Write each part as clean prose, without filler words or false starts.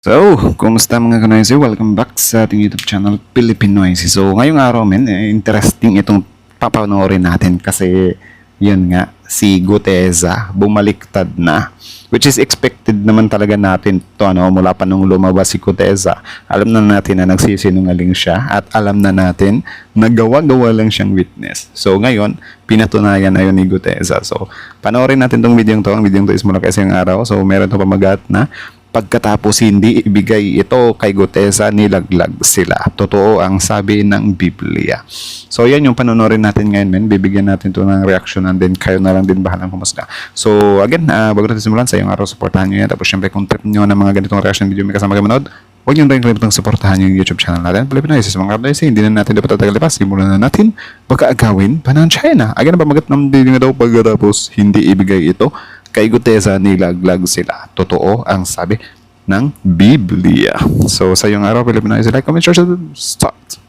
So, kumusta mga kanoysi? Welcome back sa ating YouTube channel, Pilipinoysi. So, ngayong araw interesting itong papanoorin natin kasi yun nga, si Guteza bumaliktad na. Which is expected naman talaga natin to mula pa nung lumabas si Guteza. Alam na natin na nagsisinungaling siya at alam na natin na gawa-gawa lang siyang witness. So, ngayon, pinatunayan na yun ni Guteza. So, panoorin natin tong video to. Ang video to is mula kasi yung araw. So, meron to pamagat na pagkatapos hindi ibigay ito kay Guteza, nilaglag sila. Totoo ang sabi ng Biblia. So, yan yung panonorin natin ngayon, men. Bibigyan natin to ng reaction and then kayo na lang din bahalang pumusga. So, again, bago natin simulan, sa yung araw, supportahan nyo yan. Tapos, syempre, kung trip nyo ng mga ganitong reaction video, may kasama kayo manood, huwag nyo rin kalimutang supportahan yung YouTube channel natin. Pilipinoy, sa mga kapatid, hindi na natin dapat tatagalipas. Simulan na natin pagkaagawin pa ng China. Again, pamagat ng video nga daw pagkatapos hindi ibigay ito kay Guteza, nilaglag sila. Totoo ang sabi ng Biblia. So, sa iyong araw, Pilipinoy, like, comment, share, start.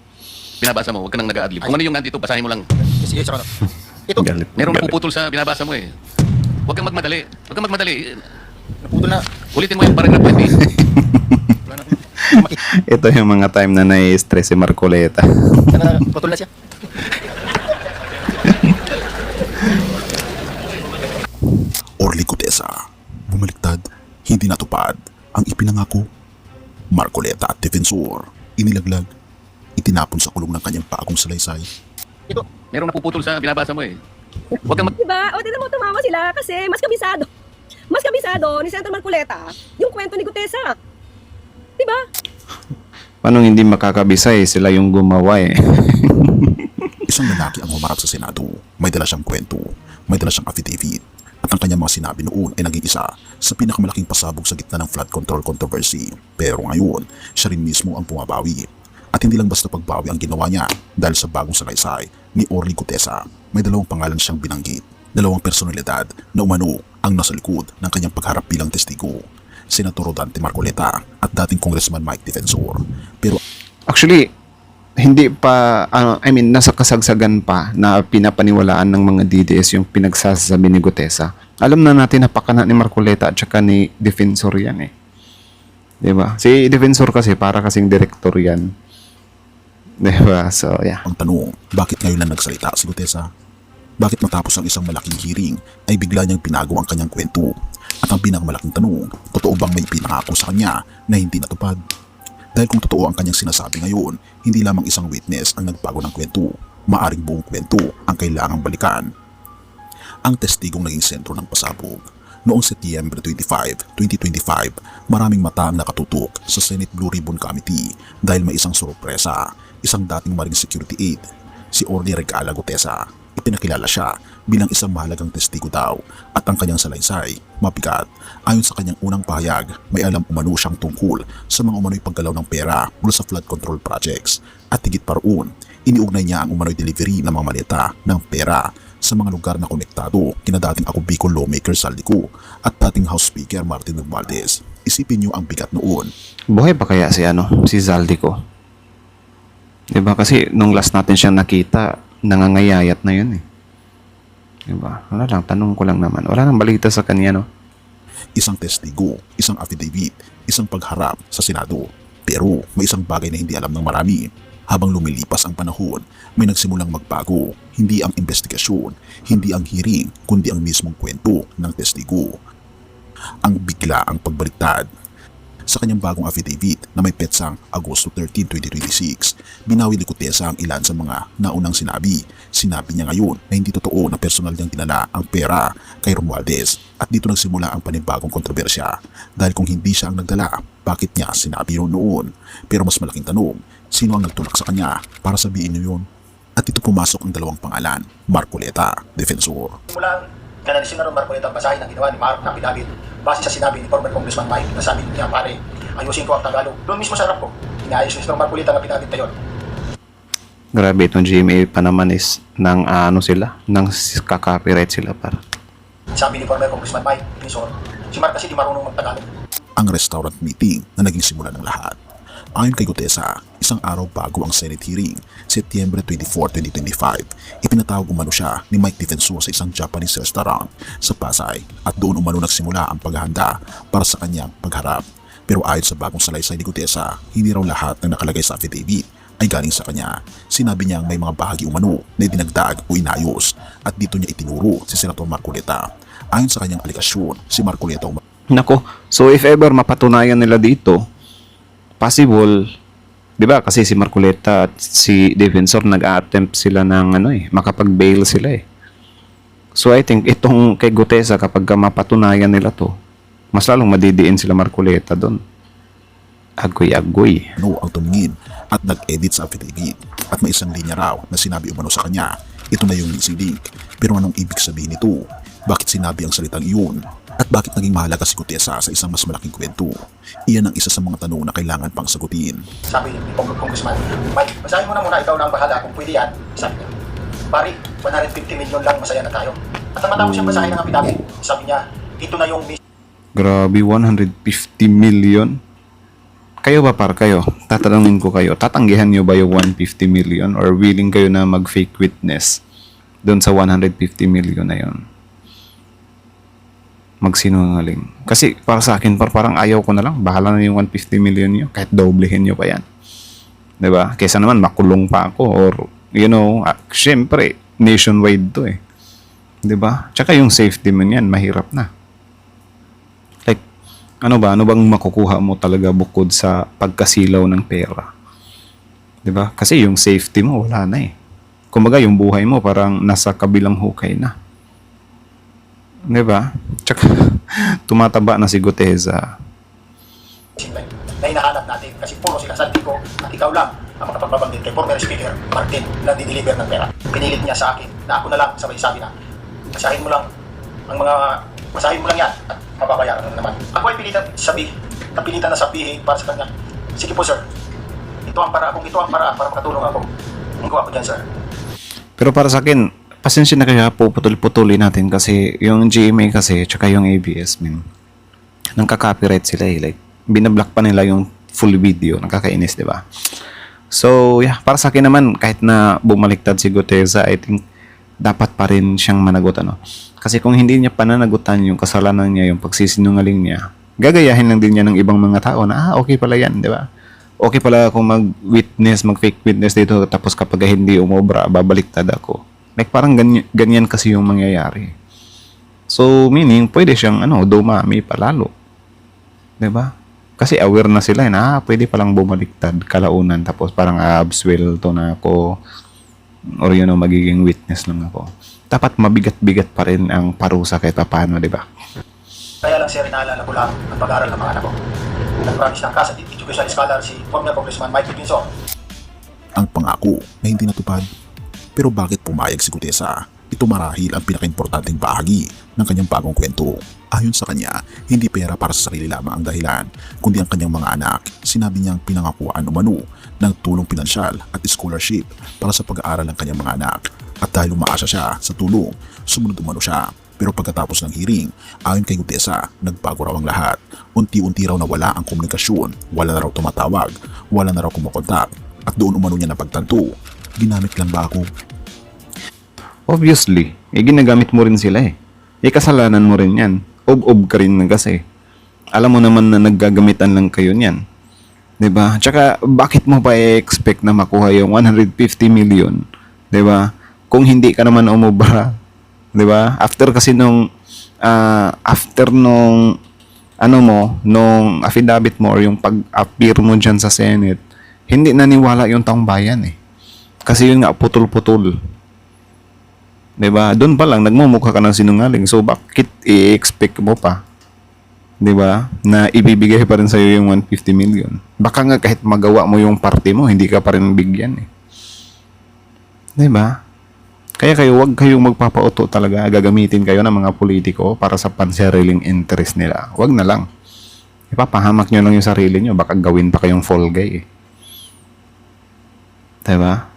Binabasa mo, huwag ka nang nag-a-adlib. Kung ano yung nandito, basahin mo lang. Sige, saka ito, Galit. Merong napuputol sa binabasa mo eh. Huwag kang magmadali. Huwag kang magmadali. naputol na. Ulitin mo yung paragraph 20. Wala na. Ito yung mga time na nai-stress si Marcoleta. Putol na siya. Orly Guteza, bumaliktad, hindi natupad ang ipinangako. Marcoleta at Defensor, inilaglag, itinapon sa kulong ng kanyang bagong salaysay. Ito, Merong napuputol sa binabasa mo eh. Huwag kang mag... Diba? O, tignan mo, tumawa sila kasi mas kabisado. Mas kabisado ni Senator Marcoleta yung kwento ni Guteza. Diba? Paano hindi makakabisay? Sila yung gumawa eh. Isang lalaki ang humarap sa Senado, may dala siyang kwento, may dala siyang affidavit, at ang kanyang mga sinabi noon ay naging isa sa pinakamalaking pasabog sa gitna ng flood control controversy. Pero ngayon, siya rin mismo ang pumabawi. At hindi lang basta pagbawi ang ginawa niya dahil sa bagong salaysay ni Orly Guteza. May dalawang pangalan siyang binanggit, dalawang personalidad na umano ang nasa likod ng kanyang pagharap bilang testigo. Senator Rodante Marcoleta at dating Congressman Mike Defensor. Pero Actually, hindi pa, nasa kasagsagan pa na pinapaniwalaan ng mga DDS yung pinagsasabi ni Guteza. Alam na natin napakana ni Marcoleta at saka ni Defensor yan eh. Diba? Si Defensor kasi para kasing direktor yan. Diba? So, yeah. ang tanong, bakit ngayon lang nagsalita si Guteza? Bakit matapos ang isang malaking hearing ay bigla niyang pinago ang kanyang kwento? At ang pinakamalaking tanong, totoo bang may pinangako sa kanya na hindi natupad? Dahil kung totoo ang kanyang sinasabi ngayon, hindi lamang isang witness ang nagbago ng kwento, maaring buong kwento ang kailangang balikan. Ang testigong naging sentro ng pasabog. Noong Setyembre 25, 2025, maraming mata ang nakatutok sa Senate Blue Ribbon Committee dahil may isang sorpresa, isang dating Marine Security Aide, si Orly Regala Guteza. Ipinakilala siya bilang isang mahalagang testigo daw at ang kanyang salaysay, mabigat. Ayon sa kanyang unang pahayag, may alam umano siyang tungkol sa mga umano'y paggalaw ng pera mula sa flood control projects. At higit pa roon, iniugnay niya ang umano'y delivery ng mga maleta ng pera sa mga lugar na konektado kina dating ako Bicol lawmaker Saldico at dating House Speaker Martin Romualdez. Isipin niyo ang bigat noon. Buhay pa kaya si Zaldico? Diba? Kasi nung last natin siyang nakita, nangangayayat na yun eh. Diba? Wala lang, tanong ko lang naman. Wala nang balita sa kanya, no? Isang testigo, isang affidavit, isang pagharap sa Senado. Pero may isang bagay na hindi alam ng marami. Habang lumilipas ang panahon, may nagsimulang magbago. Hindi ang investigasyon, hindi ang hearing, kundi ang mismong kwento ng testigo. Ang bigla ang pagbaliktad. Sa kanyang bagong affidavit na may petsang Agosto 13, 2026, binawi ni Guteza ang ilan sa mga naunang sinabi. Sinabi niya ngayon na hindi totoo na personal niyang dinala ang pera kay Romualdez at dito nagsimula ang panibagong kontrobersya. Dahil kung hindi siya ang nagdala, bakit niya sinabi yun noon? Pero mas malaking tanong, sino ang nagtulak sa kanya para sabihin niyo yun? At dito pumasok ang dalawang pangalan, Marcoleta, Defensor. simulan ka na ni Senator Marcoleta ang basahin ang ginawa ni Mark na pinabit base sa sinabi ni former Congressman Mike na sabi niya, pare, ayusin ko ang Tagalog. Doon mismo sa harap ko, inaayos ni Senator Marcoleta na pinabit na yun. Grabe, itong GMA pa naman is ng sila, ng kaka-copyright sila para. Sabi ni former Congressman Mike, Pinson, si Mark kasi di marunong mag-Tagalog. Ang restaurant meeting na naging simula ng lahat. Ayon kay Guteza, isang araw bago ang Senate hearing, Setyembre 24, 2025, ipinatawag umano siya ni Mike Defensor sa isang Japanese restaurant sa Pasay at doon umano nagsimula ang paghahanda para sa kanyang pagharap. Pero ayon sa bagong salaysay ni Gutesa, hindi raw lahat ng nakalagay sa affidavit ay galing sa kanya. Sinabi niya may mga bahagi umano na dinagdag o inayos at dito niya itinuro si Senator Marcoleta. Ayon sa kanyang aligasyon, si Marcoleta Nako, so if ever mapatunayan nila dito, possible, 'di ba? Kasi si Marcoleta at si Defensor nag-attempt sila ng makapag-bail sila eh. So I think itong kay Gutesa kapag mapatunayan nila to, mas lalong madidiin sila Marcoleta doon. Agoy-agoy. ang tumingin at nag-edit sa affidavit at may isang linya raw na sinabi umano sa kanya. Ito na yung missing link. Pero anong ibig sabihin nito? Bakit sinabi ang salitang iyon? At bakit naging mahalaga si Gutesa sa isang mas malaking kwento? Iyan ang isa sa mga tanong na kailangan pang sagutin. Sabi ni Congressman Mike, basahin mo na muna, ikaw na ang bahala kung pwede yan. Sabi niya, pari, 150 million lang, masaya na tayo. At ang matapos siyang basahin ng affidavit, sabi niya, ito na yung Grabe, 150 million. Kayo ba kayo? Tatanungin ko kayo, tatanggihan nyo ba yung 150 million or willing kayo na mag-fake witness doon sa 150 million na yun? Magsinungaling. Kasi para sa akin, parang ayaw ko na lang. Bahala na yung 150 million nyo. Kahit doblehin nyo pa yan. Diba? Kaysa naman makulong pa ako or, syempre, nationwide to eh. Diba? Tsaka yung safety mo yan, mahirap na. Like, ano bang makukuha mo talaga bukod sa pagkasilaw ng pera? Diba? Kasi yung safety mo, wala na eh. Kumbaga, yung buhay mo parang nasa kabilang hukay na. Diba? Tsaka, tumataba na si Gutesa. na hinahanap natin kasi puro sila Santico at ikaw lang ang makapagbabanggit kay former Speaker Martin na dideliver ng pera. Pinilit niya sa akin na ako na lang sabay sabi na basahin mo lang yan at mababayaran mo naman. Ako ay napilitan na sabihin para sa kanya, sige po sir, ito ang paraan para makatulong ako. Hinggo ako dyan sir. Pero para sa akin, pasensya na kaya po putol-putulin natin kasi yung GMA kasi tsaka yung ABS nang copyright sila eh. Like, binablock pa nila yung full video. Nakakainis, di ba? So, yeah, para sa akin naman, kahit na bumaliktad si Gutesa, I think dapat pa rin siyang managot, Kasi kung hindi niya pananagutan yung kasalanan niya, yung pagsisinungaling niya, gagayahin lang din niya ng ibang mga tao na, okay pala yan, di ba? Okay pala kung mag-fake witness dito, tapos kapag hindi umobra, babaliktad ako. Like, parang ganyan kasi yung mangyayari. So, meaning, pwede siyang, dumami palalo. Diba? Kasi aware na sila, pwede palang bumaliktad kalaunan, tapos parang absuelto na ako, or magiging witness lang ako. Dapat mabigat-bigat pa rin ang parusa kahit paano, diba? Kaya lang sir, inaalala ko lang ang pag-aaral ng mga anak ko. Nag-promise ng Casa Education Scholar si former Congressman Mike Pinson. Ang pangako na hindi natupad. Pero bakit pumayag si Gutesa? Ito marahil ang pinaka-importanting bahagi ng kanyang bagong kwento. Ayon sa kanya, hindi pera para sa sarili lamang ang dahilan, kundi ang kanyang mga anak. Sinabi niyang pinangakuan umano ng tulong pinansyal at scholarship para sa pag-aaral ng kanyang mga anak. At dahil umaasa siya sa tulong, sumunod umano siya. Pero pagkatapos ng hearing, ayon kay Gutesa, nagbago raw ang lahat. Unti-unti raw nawala ang komunikasyon, wala na raw tumatawag, wala na raw kumukontak. At doon umano niya napagtanto, ginamit lang ba ako? Obviously, ginagamit mo rin sila eh. Kasalanan mo rin yan. Ob-ob ka rin kasi. Alam mo naman na naggagamitan lang kayo niyan. 'Di ba? Tsaka bakit mo pa i-expect na makuha yung 150 million? 'Di ba? Kung hindi ka naman umubra, 'di ba? After kasi nung nung affidavit mo or yung pag-appear mo diyan sa Senate, hindi naniwala yung taong bayan eh. Kasi yun nga putol-putol. 'Di ba? Doon pa lang nagmumukha ka ng sinungaling. So bakit i-expect mo pa? 'Di ba? Na ibibigay pa rin sa iyo yung 150 million. Baka nga kahit magawa mo yung party mo, hindi ka pa rin bigyan eh. 'Di ba? Kaya wag kayong magpapauto talaga. Gagamitin kayo ng mga politiko para sa pansariling interest nila. Wag na lang. Ipapahamak nyo lang yung sarili nyo. Baka gawin pa kayong fall guy eh. 'Di ba?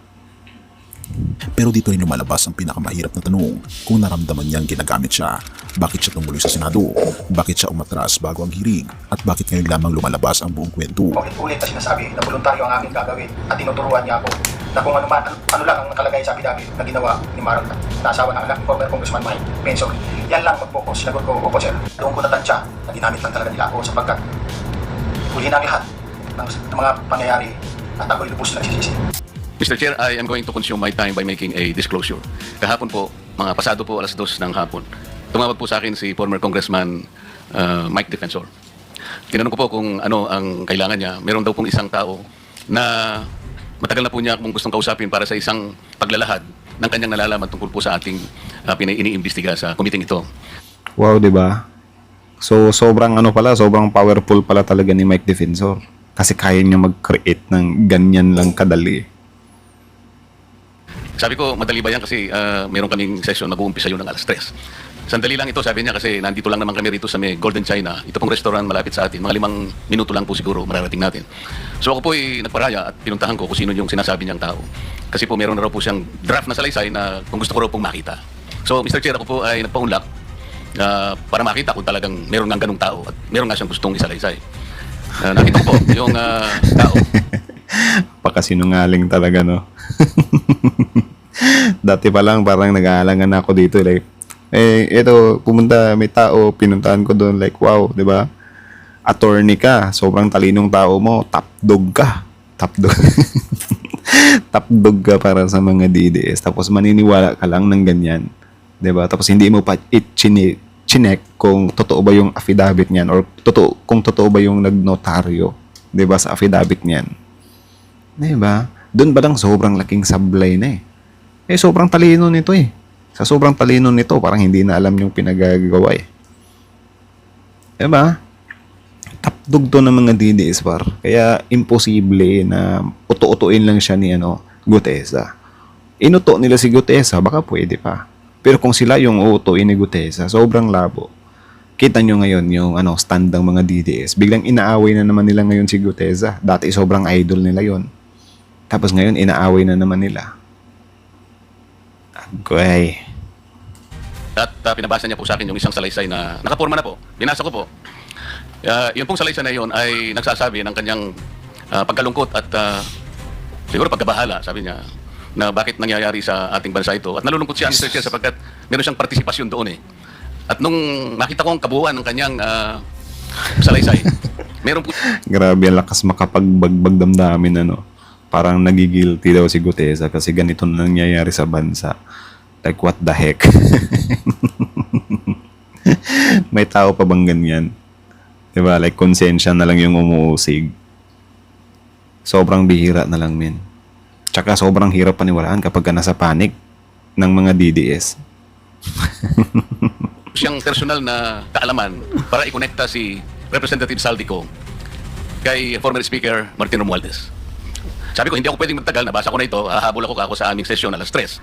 Pero dito rin lumalabas ang pinakamahirap na tanong kung naramdaman niyang ginagamit siya. Bakit siya tumuloy sa Senado? Bakit siya umatras bago ang hearing? At bakit ngayon lamang lumalabas ang buong kwento? Ulit-ulit na sinasabi na voluntaryo ang aking gagawin at tinuturuan niya ako na kung ano lang ang nakalagay sa affidavit na ginawa ni Mark na asawa ng anak ni former Congressman Mike Pinson. Yan lang mag-focus. Sinagot ko, opo sir. Doon ko natansya na ginamit lang talaga nila ako sapagkat huli na ang lahat ng mga pangyayari at ako ito po sila nagsisisi. Mr. Chair, I am going to consume my time by making a disclosure. Kahapon po, mga pasado po 2:00 ng hapon, tumawag po sa akin si former Congressman Mike Defensor. Tinanong ko po kung ano ang kailangan niya. Meron daw pong isang tao na matagal na po niya kung gustong kausapin para sa isang paglalahad ng kanyang nalalaman tungkol po sa ating iniimbestiga sa committee ito. Wow, di ba? So, sobrang sobrang powerful pala talaga ni Mike Defensor. Kasi kaya niya mag-create ng ganyan lang kadali. Sabi ko, madali ba yan kasi meron kaming session, mag-uumpisa yun ng 3:00. Sandali lang ito, sabi niya, kasi nandito lang naman kami rito sa may Golden China. Ito pong restaurant malapit sa atin. Mga 5 minuto lang po siguro mararating natin. So ako po ay nagparaya at pinuntahan ko kung sino yung sinasabi niyang tao. Kasi po meron na raw po siyang draft na salaysay na kung gusto ko raw pong makita. So Mr. Chair, ako po ay nagpaunlak para makita kung talagang meron nga ganung tao at meron nga siyang gustong isalaysay. Nakita ko po yung tao. Pakasinungaling talaga, no? Dati pa lang parang nag-aalangan ako dito, like, ito, pumunta, may tao, pinuntahan ko doon, like, wow, di ba? Attorney ka, sobrang talinong tao mo, top dog ka. Top dog. Top dog ka para sa mga DDS. Tapos maniniwala ka lang ng ganyan. Di ba? Tapos hindi mo pa chinek kung totoo ba yung affidavit niyan or kung totoo ba yung nagnotaryo, 'di ba, sa affidavit niyan. 'Di ba? Doon ba lang sobrang laking sablay na eh. Sobrang talino nito eh. Sa sobrang talino nito, parang hindi na alam yung pinagagawa eh. 'Di ba? Tapdog to ng mga DDS par. Kaya imposible na uto-utuin lang siya ni Gutesa. Inuto nila si Gutesa, baka pwede pa. Pero kung sila yung uutuin ni Gutesa, sobrang labo. Kita nyo ngayon yung stand ng mga DDS. Biglang inaaway na naman nila ngayon si Gutesa. Dati sobrang idol nila yon. Tapos ngayon inaaway na naman nila. Agoy. At pinabasa niya po sa akin yung isang salaysay na nakaporma na po. Binasa ko po. Yung pong salaysay na yun ay nagsasabi ng kanyang pagkalungkot at siguro pagkabahala, sabi niya, na bakit nangyayari sa ating bansa ito. At nalulungkot siya, Mr. Chair, sapagkat meron siyang partisipasyon doon eh. At nung nakita ko ang kabuuan ng kanyang salaysay, meron po... Grabe, ang lakas makapagbagbag damdamin, Parang nagigilty daw si Gutesa kasi ganito na nangyayari sa bansa. Like, what the heck? May tao pa bang ganyan? Diba? Like, konsensya na lang yung umuusig. Sobrang bihira na lang, min. Tsaka sobrang hirap paniwalaan kapag ka nasa panic ng mga DDS. siyang personal na kaalaman para ikonekta si Representative Saldico kay former Speaker Martin Romualdez. Sabi ko, hindi ako pwedeng magtagal, nabasa ko na ito, hahabol ako sa aming sesyon 3:00.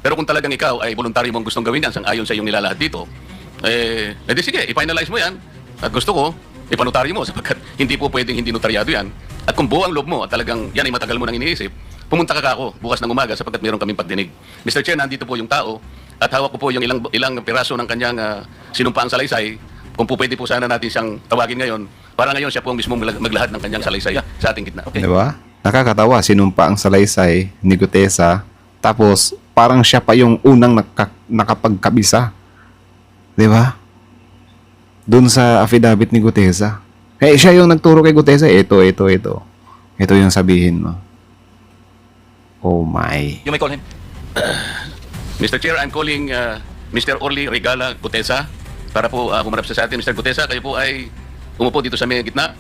Pero kung talagang ikaw ay voluntaryo mong gustong gawin yan, sang-ayon sa iyong nilalahad dito, edi sige, i-finalize mo yan. At gusto ko, ipanotaryo mo sapagkat hindi po pwedeng hindi notaryado yan. At kung buo ang loob mo at talagang yan ay matagal mo nang iniisip, pumunta ka ako bukas ng umaga sapagkat meron kaming pagdinig. Mr. Chair, nandito po yung tao at hawak ko po yung ilang piraso ng kanyang sinumpaang salaysay. Kung po pwede po sana natin siyang tawagin ngayon, para ngayon siya po ang mismong maglahad ng kanyang salaysay sa ating gitna. Okay? Diba? Nakakatawa, sinumpa ang salaysay ni Gutesa, tapos parang siya pa yung unang nakapagkabisa. Diba? Doon sa affidavit ni Gutesa. Siya yung nagturo kay Gutesa, ito. Ito yung sabihin mo. Oh my. You may call him. Mr. Chair, I'm calling Mr. Orly Regala Gutesa para po humarap sa atin. Mr. Gutesa, kayo po ay umupo dito sa may gitna.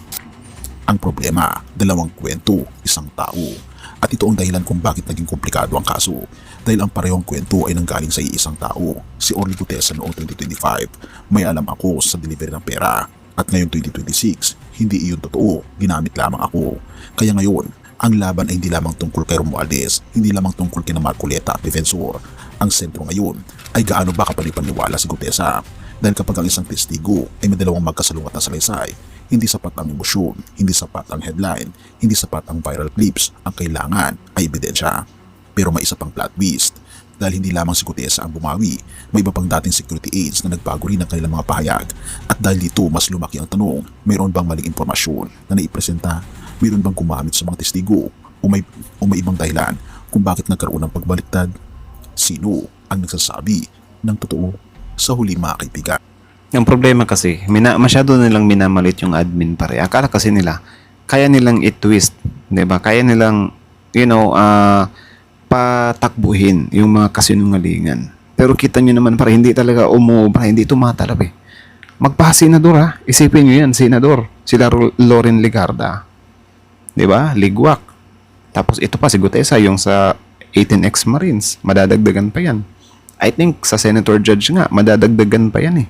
Ang problema, dalawang kwento, isang tao. At ito ang dahilan kung bakit naging komplikado ang kaso. Dahil ang parehong kwento ay nanggaling sa iisang tao, si Orly Gutesa noong 2025. May alam ako sa delivery ng pera. At ngayon 2026, hindi iyon totoo, ginamit lamang ako. Kaya ngayon, ang laban ay hindi lamang tungkol kay Romualdez, hindi lamang tungkol kay Marcoleta at Defensor. Ang sentro ngayon ay gaano ba kapalipaniwala si Gutesa. Dahil kapag ang isang testigo ay may dalawang magkasalungat na salaysay, hindi sapat ang emosyon, hindi sapat ang headline, hindi sapat ang viral clips, ang kailangan ay ebidensya. Pero may isa pang plot twist. Dahil hindi lamang si Gutesa ang bumawi, may iba pang dating security aides na nagbago rin ang kanilang mga pahayag. At dahil dito mas lumaki ang tanong, mayroon bang maling impormasyon na naipresenta? Mayroon bang gumamit sa mga testigo? O may ibang dahilan kung bakit nagkaroon ng pagbaliktad? Sino ang nagsasabi ng totoo sa huli, mga kaibigan? Ang problema kasi, masyado nilang minamalit yung admin pare. Akala kasi nila, kaya nilang i-twist, 'di ba? Kaya nilang, patakbuhin yung mga kasinungalingan. Pero kita nyo naman pare, hindi talaga umubra, hindi tumatalab eh. Magpa-senador ha, isipin nyo yan, senador. Sila Loren Legarda. 'Di ba? Ligwak. Tapos ito pa si Gutesa, yung sa 18X Marines, madadagdagan pa yan. I think sa Senator Judge nga, madadagdagan pa yan eh.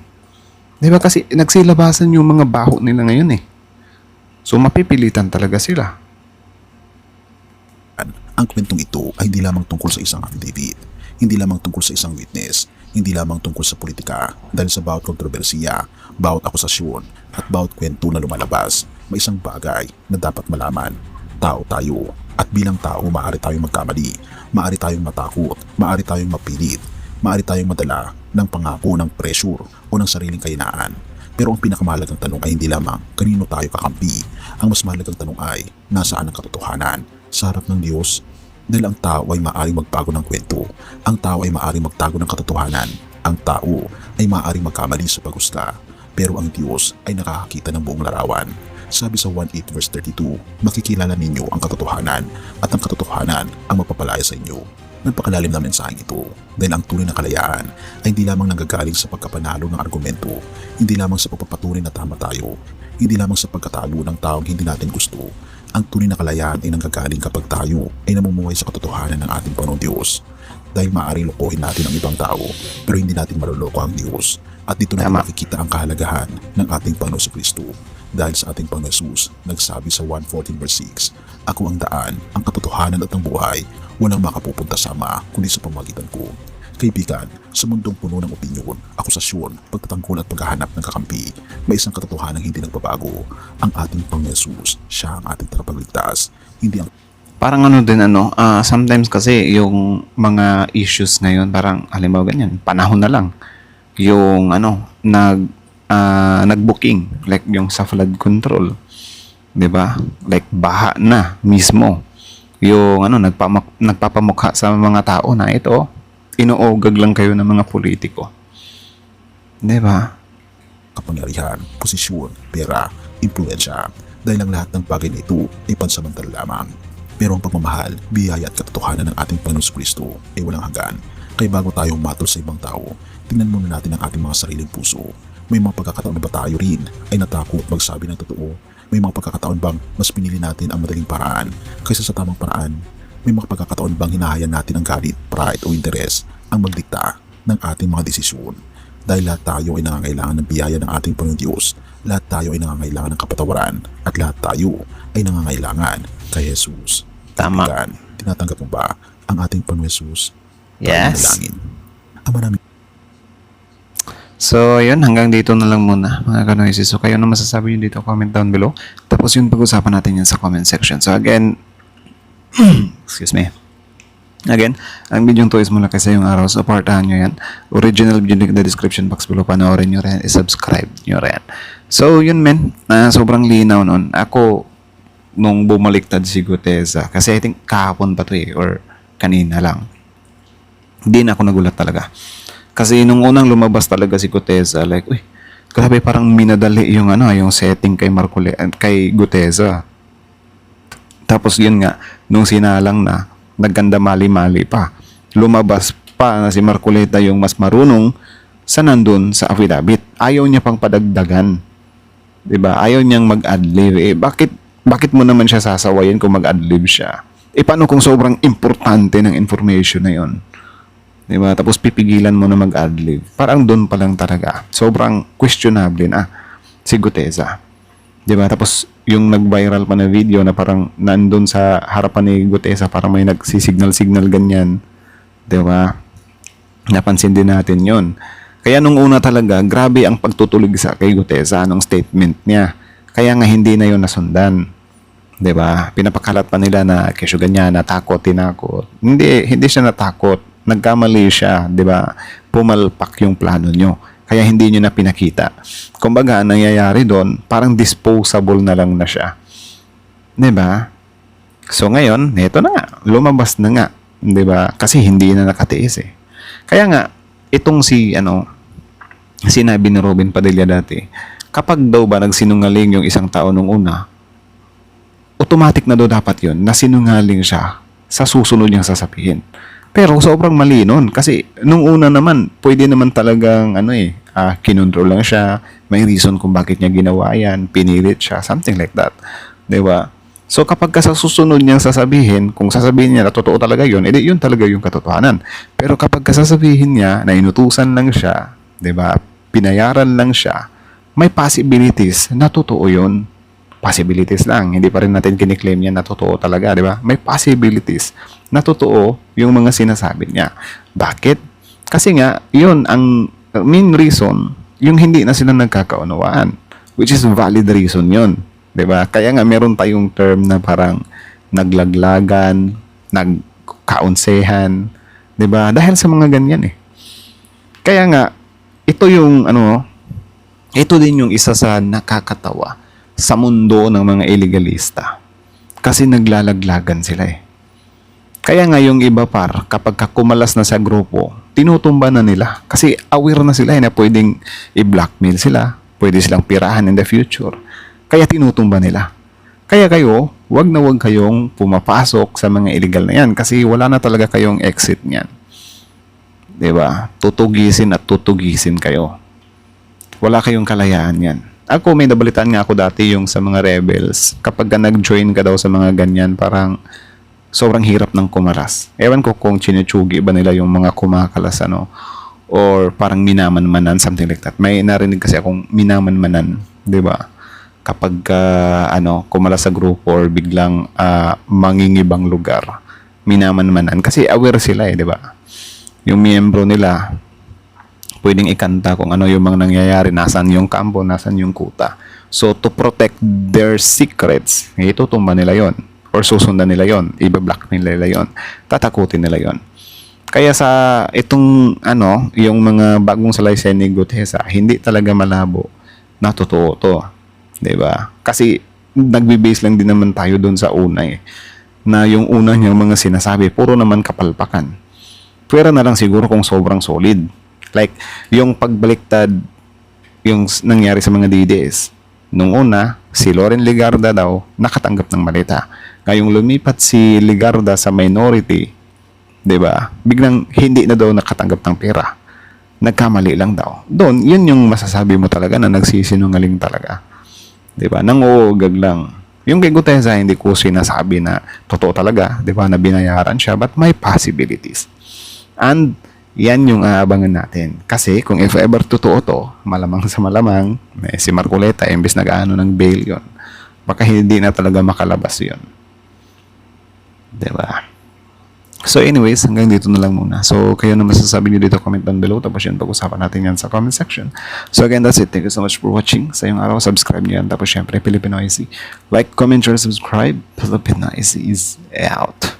Di ba kasi nagsilabasan yung mga baho nila ngayon eh. So mapipilitan talaga sila. Ang kwentong ito ay hindi lamang tungkol sa isang affidavit, hindi lamang tungkol sa isang witness, hindi lamang tungkol sa politika, dahil sa bawat kontrobersiya, bawat akusasyon, at bawat kwento na lumalabas, may isang bagay na dapat malaman. Tao tayo, at bilang tao maaari tayong magkamali, maaari tayong matakot, maaari tayong mapilit, maaari tayong madala ng pangako ng pressure o ng sariling kahinaan. Pero ang pinakamahalagang tanong ay hindi lamang kanino tayo kakampi. Ang mas mahalagang tanong ay nasaan ang katotohanan sa harap ng Diyos. Dahil ang tao ay maaaring magbago ng kwento. Ang tao ay maaaring magtago ng katotohanan. Ang tao ay maaaring magkamali sa paghusga. Pero ang Diyos ay nakakakita ng buong larawan. Sabi sa 1:8 verse 32, makikilala ninyo ang katotohanan at ang katotohanan ang mapapalaya sa inyo. Napakalalim na mensaheng ito dahil ang tunay na kalayaan ay hindi lamang nanggagaling sa pagkapanalo ng argumento, hindi lamang sa pagpapatunay na tama tayo, hindi lamang sa pagkatalo ng taong hindi natin gusto. Ang tunay na kalayaan ay nanggagaling kapag tayo ay namumuhay sa katotohanan ng ating Panginoong Diyos. Dahil maaaring lokohin natin ang ibang tao, pero hindi natin maluloko ang Diyos. At dito natin makikita ang kahalagahan ng ating Panginoon sa Kristo. Dahil sa ating Panginoon Jesus, nagsabi sa 1:14 verse 6, Ako ang daan, ang katotohanan at ang buhay, walang makapupunta sa Ama kundi sa pamamagitan ko. Kaibigan, sa mundong puno ng opinyon, akusasyon, pagtatanggol at paghahanap ng kakampi, may isang katotohanan hindi nagbabago. Ang ating Panginoon Jesus, siya ang ating tagapagligtas, hindi ang Parang sometimes kasi yung mga issues ngayon, parang halimbawa ganyan, panahon na lang. Yung nag-booking, like yung sa flood control. 'Di ba? Like baha na mismo. Yung nagpapamukha sa mga tao na ito, inuugag lang kayo ng mga politiko. 'Di ba? kapangyarihan, posisyon, pera, impluensya. Dahil ang lahat ng bagay na ito ay pansamantala lamang. Pero ang pagmamahal, biyaya at katotohanan ng ating Panginoon Kristo ay walang hanggan. Kaya bago tayo matol sa ibang tao, tingnan muna natin ang ating mga sariling puso. May mga pagkakataon na ba tayo rin ay natakot magsabi ng totoo? May mga pagkakataon bang mas pinili natin ang madaling paraan kaysa sa tamang paraan? May mga pagkakataon bang hinahayan natin ang galit, pride o interes ang magdikta ng ating mga desisyon? Dahil lahat tayo ay nangangailangan ng biyaya ng ating Panginoon Diyos, lahat tayo ay nangangailangan ng kapatawaran, at lahat tayo ay nangangailangan kay Jesus. Tama. Kaibigan, tinatanggap mo ba ang ating Panginoon Jesus? Yes. Panalangin. Ama namin. So, yun. Hanggang dito na lang muna, mga kanoisis. So, kayo na masasabi nyo dito, comment down below. Tapos yung pag-usapan natin yan sa comment section. So, again, excuse me. Again, ang video to is mula kasi yung araw. So, partahan nyo yan. Original video link in the description box below. Panoorin nyo rin. I-subscribe nyo rin. So, yun men. Sobrang linaw nun. Ako, nung bumaliktad si Gutesa, kasi I think kahapon pa to or kanina lang. Hindi na ako nagulat talaga. Kasi nung unang lumabas talaga si Gutesa, like, uy, grabe parang minadali yung yung setting kay kay Gutesa. Tapos yun nga, nung sinalang na, nagkanda mali-mali pa. Lumabas pa na si Marcoleta yung mas marunong sa nandun sa affidavit. Ayaw niya pang padagdagan. 'Di ba? Ayaw niyang mag-adlib. Bakit mo naman siya sasawayin kung mag-adlib siya? Paano kung sobrang importante ng information na 'yon? 'Di ba? Tapos pipigilan mo na mag-adlib. Parang doon pa lang talaga. Sobrang questionable na si Gutesa. 'Di ba? Tapos yung nag-viral pa na video na parang nandun sa harapan ni Gutesa, parang may nagsisignal-signal ganyan. 'Di ba? Napansin din natin 'yon. Kaya nung una talaga, grabe ang pagtutulig sa kay Gutesa ng statement niya. Kaya nga hindi na 'yon nasundan. 'Di ba? Pinapakalat pa nila na kesyo ganyan, natakot, tinakot. Hindi siya natakot. Nagkamali siya, 'di ba? Pumalpak yung plano nyo. Kaya hindi nyo na pinakita. Kumbaga, ang nangyayari doon, parang disposable na lang na siya. 'Di ba? So ngayon, neto na nga, lumabas na nga, 'di ba? Kasi hindi na nakatiis eh. Kaya nga itong si sinabi ni Robin Padilla dati, kapag daw ba nagsinungaling yung isang tao nung una, automatic na daw dapat yun na sinungaling siya sa susunod niyang sasabihin. Pero sobrang mali nun kasi nung una naman, pwede naman talagang kinontrol lang siya, may reason kung bakit niya ginawa yan, pinilit siya, something like that. 'Di ba? So kapag sa susunod niyang sasabihin, kung sasabihin niya na totoo talaga yun, edi yun talaga yung katotohanan. Pero kapag sasabihin niya na inutusan lang siya, 'di ba? Pinayaran lang siya, may possibilities na totoo yun. Possibilities lang, hindi pa rin natin kiniklaim yan na totoo talaga, 'di ba? May possibilities na totoo yung mga sinasabi niya. Bakit? Kasi nga, yun ang main reason, yung hindi na sila nagkakaunawaan, which is valid reason yun. 'Di ba? Kaya nga meron tayong term na parang naglaglagan, nagkaunsehan, 'di ba? Dahil sa mga ganyan eh. Kaya nga ito yung ito din yung isa sa nakakatawa sa mundo ng mga illegalista. Kasi naglalaglagan sila eh. Kaya nga yung iba kapag kumalas na sa grupo, tinutumba na nila. Kasi aware na sila na pwedeng i-blackmail sila, pwede silang pirahan in the future. Kaya tinutumba nila. Kaya kayo, wag na wag kayong pumapasok sa mga illegal na yan kasi wala na talaga kayong exit niyan. 'Di ba? Tutugisin at tutugisin kayo. Wala kayong kalayaan yan. Ako, may nabalitaan nga ako dati yung sa mga rebels. Kapag nag-join ka daw sa mga ganyan, parang sobrang hirap ng kumalas. Ewan ko kung chinuchugi ba nila yung mga kumakalas, or parang minamanmanan, something like that. May narinig kasi akong minamanmanan, di ba? Kapag, kumalas sa grupo or biglang mangingibang lugar, minamanmanan. Kasi aware sila di ba? Yung miyembro nila, pwedeng ikanta kung ano yung mga nangyayari, nasan yung kampo, nasan yung kuta. So, to protect their secrets, itutumba nila yon or susundan nila yon, i-blackmail nila yon, tatakutin nila yon. Kaya sa itong, yung mga bagong salaysay ni Gutesa, hindi talaga malabo na totoo to. 'Di ba? Kasi, nagbe-base lang din naman tayo doon sa una na yung una niyang mga sinasabi, puro naman kapalpakan. Pwera na lang siguro kung sobrang solid. Like, yung pagbaliktad, yung nangyari sa mga DDS. Nung una, si Loren Legarda daw nakatanggap ng malita. Ngayong lumipat si Legarda sa minority, 'di ba? Biglang hindi na daw nakatanggap ng pera. Nagkamali lang daw. Doon, yun yung masasabi mo talaga na nagsisinungaling talaga. 'Di ba? Nanguugag lang. Yung kay Gutesa, hindi ko sinasabi na totoo talaga, 'di ba? Na binayaran siya, but may possibilities. And yan yung aabangan natin. Kasi kung if ever totoo to, malamang sa malamang, si Marcoleta, imbes nag-aano ng bail yon, baka hindi na talaga makalabas yon. Diba? So anyways, hanggang dito na lang muna. So kayo na masasabi nyo dito, comment down below. Tapos yun, pag-usapan natin yan sa comment section. So again, that's it. Thank you so much for watching. Sa yung araw, subscribe nyo yan. Tapos syempre, Filipinoizy. Like, comment, share, subscribe. Filipinoizy is out.